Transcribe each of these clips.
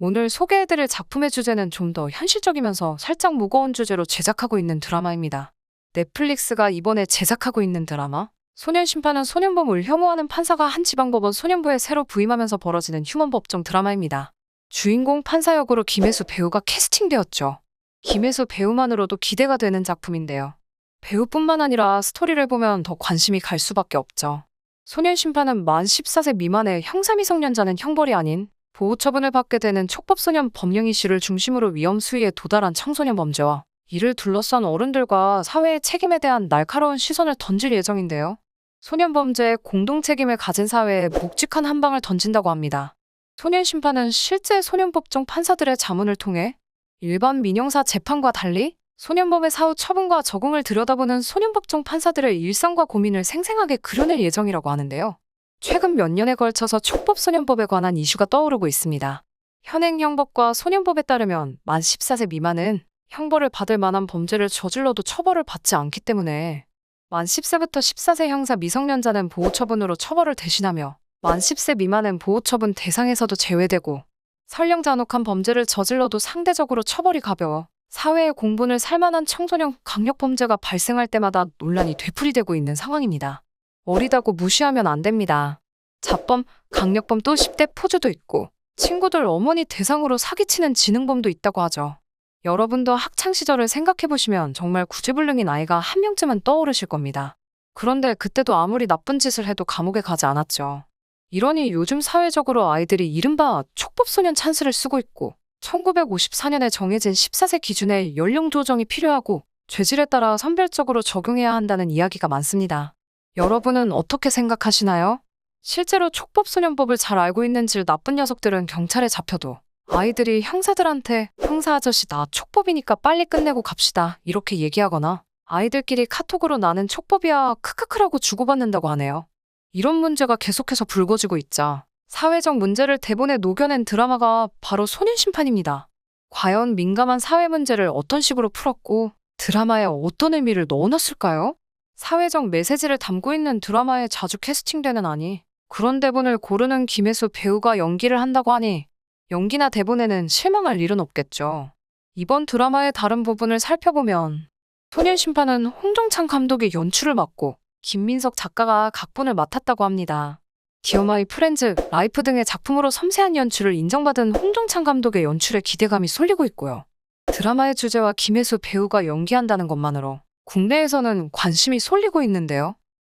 오늘 소개해드릴 작품의 주제는 좀 더 현실적이면서 살짝 무거운 주제로 제작하고 있는 드라마입니다. 넷플릭스가 이번에 제작하고 있는 드라마 소년심판은 소년범을 혐오하는 판사가 한 지방법원 소년부에 새로 부임하면서 벌어지는 휴먼 법정 드라마입니다. 주인공 판사 역으로 김혜수 배우가 캐스팅되었죠. 김혜수 배우만으로도 기대가 되는 작품인데요. 배우뿐만 아니라 스토리를 보면 더 관심이 갈 수밖에 없죠. 소년심판은 만 14세 미만의 형사미성년자는 형벌이 아닌 보호처분을 받게 되는 촉법소년 법령 이슈를 중심으로 위험 수위에 도달한 청소년 범죄와 이를 둘러싼 어른들과 사회의 책임에 대한 날카로운 시선을 던질 예정인데요. 소년 범죄의 공동 책임을 가진 사회에 묵직한 한 방을 던진다고 합니다. 소년심판은 실제 소년법정 판사들의 자문을 통해 일반 민형사 재판과 달리 소년범의 사후 처분과 적응을 들여다보는 소년법정 판사들의 일상과 고민을 생생하게 그려낼 예정이라고 하는데요. 최근 몇 년에 걸쳐서 촉법소년법에 관한 이슈가 떠오르고 있습니다. 현행형법과 소년법에 따르면 만 14세 미만은 형벌을 받을 만한 범죄를 저질러도 처벌을 받지 않기 때문에 만 10세부터 14세 형사 미성년자는 보호처분으로 처벌을 대신하며 만 10세 미만은 보호처분 대상에서도 제외되고 설령 잔혹한 범죄를 저질러도 상대적으로 처벌이 가벼워 사회의 공분을 살만한 청소년 강력범죄가 발생할 때마다 논란이 되풀이되고 있는 상황입니다. 어리다고 무시하면 안 됩니다. 자범, 강력범 또 10대 포주도 있고 친구들 어머니 대상으로 사기치는 지능범도 있다고 하죠. 여러분도 학창시절을 생각해보시면 정말 구제불능인 아이가 한 명쯤은 떠오르실 겁니다. 그런데 그때도 아무리 나쁜 짓을 해도 감옥에 가지 않았죠. 이러니 요즘 사회적으로 아이들이 이른바 촉법소년 찬스를 쓰고 있고 1954년에 정해진 14세 기준의 연령 조정이 필요하고 죄질에 따라 선별적으로 적용해야 한다는 이야기가 많습니다. 여러분은 어떻게 생각하시나요? 실제로 촉법소년법을 잘 알고 있는지 나쁜 녀석들은 경찰에 잡혀도 아이들이 형사들한테 형사 아저씨 나 촉법이니까 빨리 끝내고 갑시다 이렇게 얘기하거나 아이들끼리 카톡으로 나는 촉법이야 크크크라고 주고받는다고 하네요. 이런 문제가 계속해서 불거지고 있자 사회적 문제를 대본에 녹여낸 드라마가 바로 소년심판입니다. 과연 민감한 사회 문제를 어떤 식으로 풀었고 드라마에 어떤 의미를 넣어놨을까요? 사회적 메시지를 담고 있는 드라마에 자주 캐스팅되는 아니 그런 대본을 고르는 김혜수 배우가 연기를 한다고 하니 연기나 대본에는 실망할 일은 없겠죠. 이번 드라마의 다른 부분을 살펴보면 소년심판은 홍정찬 감독이 연출을 맡고 김민석 작가가 각본을 맡았다고 합니다. 디어 마이 프렌즈, 라이프 등의 작품으로 섬세한 연출을 인정받은 홍정찬 감독의 연출에 기대감이 쏠리고 있고요. 드라마의 주제와 김혜수 배우가 연기한다는 것만으로 국내에서는 관심이 쏠리고 있는데요.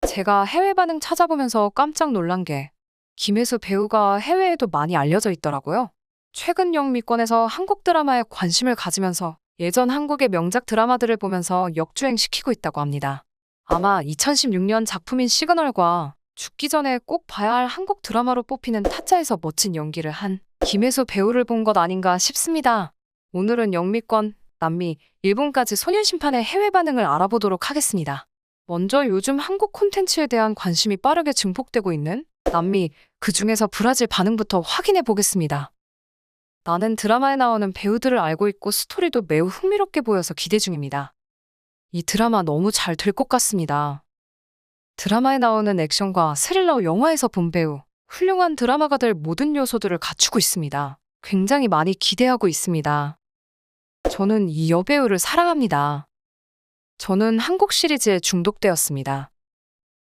제가 해외 반응 찾아보면서 깜짝 놀란 게 김혜수 배우가 해외에도 많이 알려져 있더라고요. 최근 영미권에서 한국 드라마에 관심을 가지면서 예전 한국의 명작 드라마들을 보면서 역주행시키고 있다고 합니다. 아마 2016년 작품인 시그널과 죽기 전에 꼭 봐야 할 한국 드라마로 뽑히는 타짜에서 멋진 연기를 한 김혜수 배우를 본 것 아닌가 싶습니다. 오늘은 영미권, 남미, 일본까지 소년심판의 해외 반응을 알아보도록 하겠습니다. 먼저 요즘 한국 콘텐츠에 대한 관심이 빠르게 증폭되고 있는 남미, 그 중에서 브라질 반응부터 확인해 보겠습니다. 나는 드라마에 나오는 배우들을 알고 있고 스토리도 매우 흥미롭게 보여서 기대 중입니다. 이 드라마 너무 잘 될 것 같습니다. 드라마에 나오는 액션과 스릴러 영화에서 본 배우, 훌륭한 드라마가 될 모든 요소들을 갖추고 있습니다. 굉장히 많이 기대하고 있습니다. 저는 이 여배우를 사랑합니다. 저는 한국 시리즈에 중독되었습니다.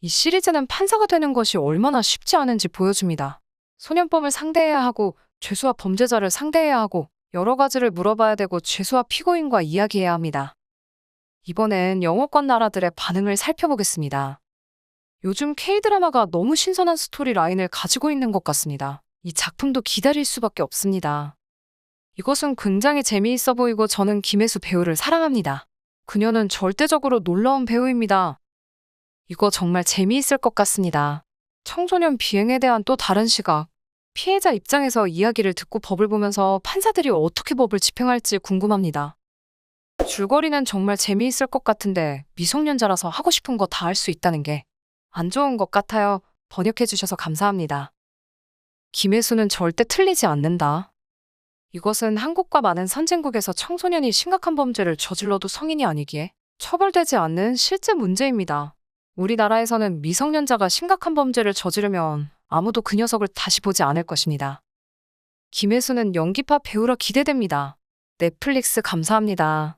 이 시리즈는 판사가 되는 것이 얼마나 쉽지 않은지 보여줍니다. 소년범을 상대해야 하고 죄수와 범죄자를 상대해야 하고 여러 가지를 물어봐야 되고 죄수와 피고인과 이야기해야 합니다. 이번엔 영어권 나라들의 반응을 살펴보겠습니다. 요즘 K-드라마가 너무 신선한 스토리 라인을 가지고 있는 것 같습니다. 이 작품도 기다릴 수밖에 없습니다. 이것은 굉장히 재미있어 보이고 저는 김혜수 배우를 사랑합니다. 그녀는 절대적으로 놀라운 배우입니다. 이거 정말 재미있을 것 같습니다. 청소년 비행에 대한 또 다른 시각. 피해자 입장에서 이야기를 듣고 법을 보면서 판사들이 어떻게 법을 집행할지 궁금합니다. 줄거리는 정말 재미있을 것 같은데 미성년자라서 하고 싶은 거 다 할 수 있다는 게 안 좋은 것 같아요. 번역해 주셔서 감사합니다. 김혜수는 절대 틀리지 않는다. 이것은 한국과 많은 선진국에서 청소년이 심각한 범죄를 저질러도 성인이 아니기에 처벌되지 않는 실제 문제입니다. 우리나라에서는 미성년자가 심각한 범죄를 저지르면 아무도 그 녀석을 다시 보지 않을 것입니다. 김혜수는 연기파 배우라 기대됩니다. 넷플릭스 감사합니다.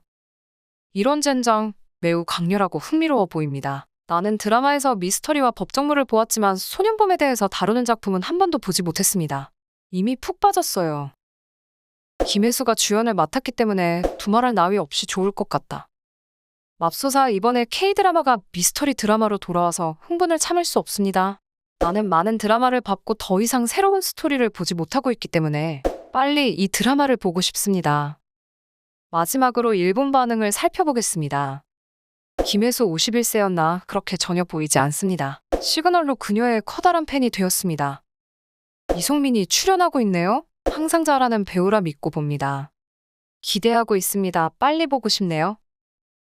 이런 젠장 매우 강렬하고 흥미로워 보입니다. 나는 드라마에서 미스터리와 법정물을 보았지만 소년범에 대해서 다루는 작품은 한 번도 보지 못했습니다. 이미 푹 빠졌어요. 김혜수가 주연을 맡았기 때문에 두말할 나위 없이 좋을 것 같다. 맙소사 이번에 K드라마가 미스터리 드라마로 돌아와서 흥분을 참을 수 없습니다. 나는 많은 드라마를 봤고 더 이상 새로운 스토리를 보지 못하고 있기 때문에 빨리 이 드라마를 보고 싶습니다. 마지막으로 일본 반응을 살펴보겠습니다. 김혜수 51세였나 그렇게 전혀 보이지 않습니다. 시그널로 그녀의 커다란 팬이 되었습니다. 이송민이 출연하고 있네요. 항상 잘하는 배우라 믿고 봅니다. 기대하고 있습니다. 빨리 보고 싶네요.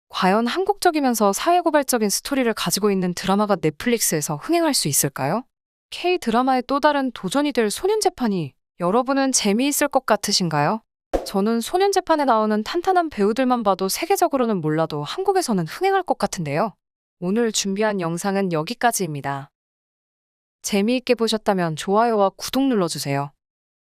과연 한국적이면서 사회고발적인 스토리를 가지고 있는 드라마가 넷플릭스에서 흥행할 수 있을까요? K드라마의 또 다른 도전이 될 소년재판이 여러분은 재미있을 것 같으신가요? 저는 소년재판에 나오는 탄탄한 배우들만 봐도 세계적으로는 몰라도 한국에서는 흥행할 것 같은데요. 오늘 준비한 영상은 여기까지입니다. 재미있게 보셨다면 좋아요와 구독 눌러주세요.